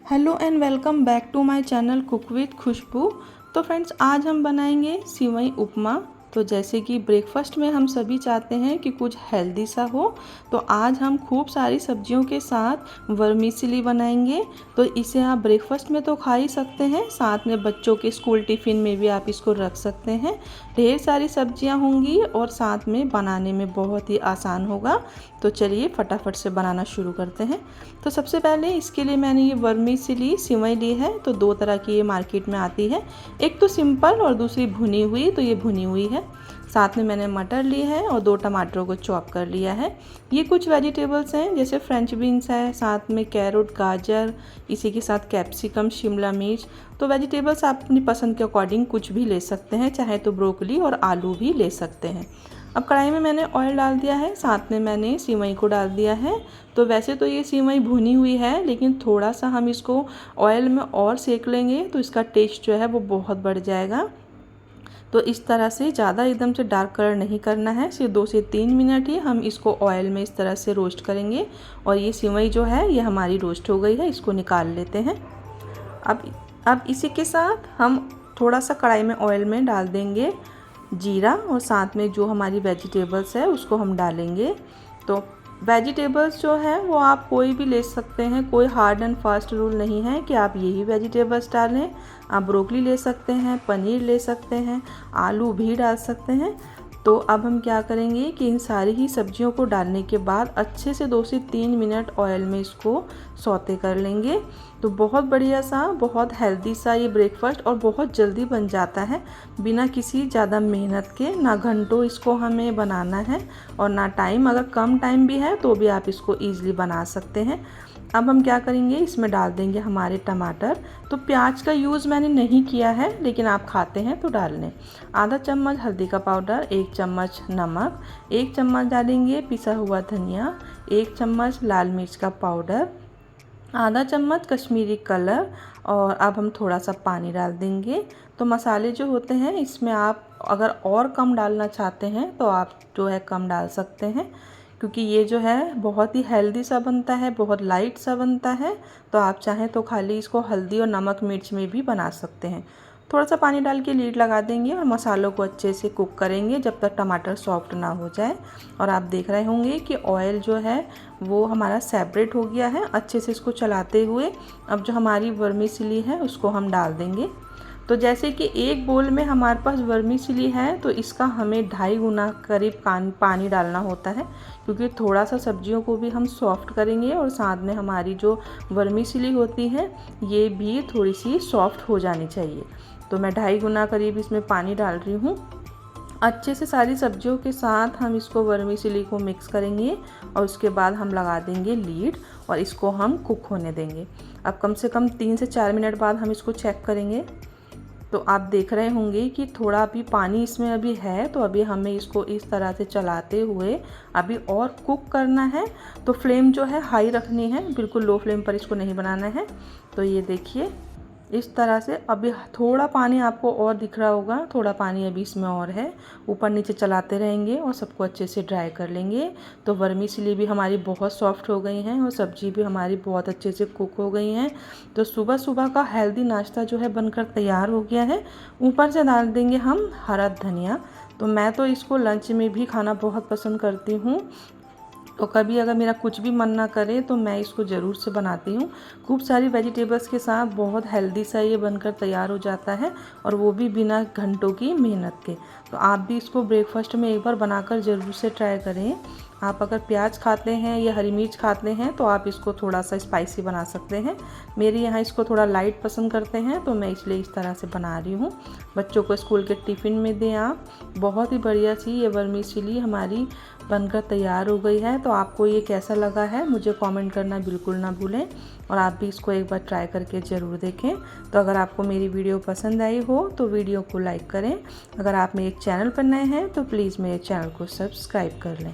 Hello and welcome back to my channel cook with Khushboo. तो friends, आज हम बनाएंगे सिवई उपमा। तो जैसे कि ब्रेकफास्ट में हम सभी चाहते हैं कि कुछ हेल्दी सा हो, तो आज हम खूब सारी सब्जियों के साथ वर्मीसेली बनाएंगे। तो इसे आप ब्रेकफास्ट में तो खा ही सकते हैं, साथ में बच्चों के स्कूल टिफ़िन में भी आप इसको रख सकते हैं। ढेर सारी सब्जियां होंगी और साथ में बनाने में बहुत ही आसान होगा। तो चलिए फटाफट से बनाना शुरू करते हैं। तो सबसे पहले इसके लिए मैंने ये वर्मीसेली सिवई ली है। तो दो तरह की ये मार्केट में आती है, एक तो सिंपल और दूसरी भुनी हुई। तो ये भुनी हुई है। साथ में मैंने मटर ली है और 2 टमाटरों को चॉप कर लिया है। ये कुछ वेजिटेबल्स हैं, जैसे फ्रेंच बीन्स है, साथ में कैरेट, गाजर, इसी के साथ कैप्सिकम, शिमला मिर्च। तो वेजिटेबल्स आप अपनी पसंद के अकॉर्डिंग कुछ भी ले सकते हैं, चाहे तो ब्रोकली और आलू भी ले सकते हैं। अब कढ़ाई में मैंने ऑयल डाल दिया है, साथ में मैंने सिवई को डाल दिया है। तो वैसे तो ये सिवई भुनी हुई है, लेकिन थोड़ा सा हम इसको ऑयल में और सेक लेंगे तो इसका टेस्ट जो है वो बहुत बढ़ जाएगा। तो इस तरह से ज़्यादा एकदम से डार्क कलर नहीं करना है, सिर्फ 2 से 3 मिनट ही हम इसको ऑयल में इस तरह से रोस्ट करेंगे। और ये सिवई जो है ये हमारी रोस्ट हो गई है, इसको निकाल लेते हैं। अब इसी के साथ हम थोड़ा सा कढ़ाई में ऑयल में डाल देंगे जीरा, और साथ में जो हमारी वेजिटेबल्स है उसको हम डालेंगे। तो वेजिटेबल्स जो है वो आप कोई भी ले सकते हैं, कोई हार्ड एंड फास्ट रूल नहीं है कि आप यही वेजिटेबल्स डालें। आप ब्रोकली ले सकते हैं, पनीर ले सकते हैं, आलू भी डाल सकते हैं। तो अब हम क्या करेंगे कि इन सारी ही सब्जियों को डालने के बाद अच्छे से 2 से 3 मिनट ऑयल में इसको सौते कर लेंगे। तो बहुत बढ़िया सा, बहुत हेल्दी सा ये ब्रेकफास्ट और बहुत जल्दी बन जाता है, बिना किसी ज़्यादा मेहनत के। ना घंटों इसको हमें बनाना है और ना टाइम, अगर कम टाइम भी है तो भी आप इसको ईज़िली बना सकते हैं। अब हम क्या करेंगे, इसमें डाल देंगे हमारे टमाटर। तो प्याज का यूज़ मैंने नहीं किया है, लेकिन आप खाते हैं तो डाल लें। आधा चम्मच हल्दी का पाउडर, 1 चम्मच नमक, 1 चम्मच डालेंगे पिसा हुआ धनिया, 1 चम्मच लाल मिर्च का पाउडर, आधा चम्मच कश्मीरी कलर। और अब हम थोड़ा सा पानी डाल देंगे। तो मसाले जो होते हैं इसमें आप अगर और कम डालना चाहते हैं तो आप जो है कम डाल सकते हैं, क्योंकि ये जो है बहुत ही हेल्दी सा बनता है, बहुत लाइट सा बनता है। तो आप चाहें तो खाली इसको हल्दी और नमक मिर्च में भी बना सकते हैं। थोड़ा सा पानी डाल के लीड लगा देंगे और मसालों को अच्छे से कुक करेंगे जब तक टमाटर सॉफ्ट ना हो जाए। और आप देख रहे होंगे कि ऑयल जो है वो हमारा सेपरेट हो गया है अच्छे से इसको चलाते हुए। अब जो हमारी वर्मीसेली है उसको हम डाल देंगे। तो जैसे कि एक बोल में हमारे पास वर्मीसेली है, तो इसका हमें 2.5 गुना करीब पानी डालना होता है, क्योंकि थोड़ा सा सब्जियों को भी हम सॉफ्ट करेंगे और साथ में हमारी जो वर्मीसेली होती है ये भी थोड़ी सी सॉफ्ट हो जानी चाहिए। तो मैं 2.5 गुना करीब इसमें पानी डाल रही हूँ। अच्छे से सारी सब्जियों के साथ हम इसको वर्मीसेली को मिक्स करेंगे और उसके बाद हम लगा देंगे लीड और इसको हम कुक होने देंगे। अब कम से कम 3 से 4 मिनट बाद हम इसको चेक करेंगे। तो आप देख रहे होंगे कि थोड़ा अभी पानी इसमें अभी है, तो अभी हमें इसको इस तरह से चलाते हुए अभी और कुक करना है। तो फ्लेम जो है हाई रखनी है, बिल्कुल लो फ्लेम पर इसको नहीं बनाना है। तो ये देखिए इस तरह से अभी थोड़ा पानी आपको और दिख रहा होगा, थोड़ा पानी अभी इसमें और है। ऊपर नीचे चलाते रहेंगे और सबको अच्छे से ड्राई कर लेंगे। तो वर्मीसेली भी हमारी बहुत सॉफ्ट हो गई हैं और सब्जी भी हमारी बहुत अच्छे से कुक हो गई हैं। तो सुबह सुबह का हेल्दी नाश्ता जो है बनकर तैयार हो गया है। ऊपर से डाल देंगे हम हरा धनिया। तो मैं तो इसको लंच में भी खाना बहुत पसंद करती हूँ। तो कभी अगर मेरा कुछ भी मन ना करे तो मैं इसको ज़रूर से बनाती हूँ। खूब सारी वेजिटेबल्स के साथ बहुत हेल्दी सा ये बनकर तैयार हो जाता है, और वो भी बिना घंटों की मेहनत के। तो आप भी इसको ब्रेकफास्ट में एक बार बनाकर ज़रूर से ट्राई करें। आप अगर प्याज खाते हैं या हरी मिर्च खाते हैं तो आप इसको थोड़ा सा स्पाइसी बना सकते हैं। मेरे यहाँ इसको थोड़ा लाइट पसंद करते हैं, तो मैं इसलिए इस तरह से बना रही हूँ। बच्चों को स्कूल के टिफ़िन में दें आप। बहुत ही बढ़िया सी ये वर्मीसेली हमारी बनकर तैयार हो गई है। तो आपको ये कैसा लगा है मुझे कमेंट करना बिल्कुल ना भूलें, और आप भी इसको एक बार ट्राई करके ज़रूर देखें। तो अगर आपको मेरी वीडियो पसंद आई हो तो वीडियो को लाइक करें। अगर आप मेरे चैनल पर नए हैं तो प्लीज़ मेरे चैनल को सब्सक्राइब कर लें।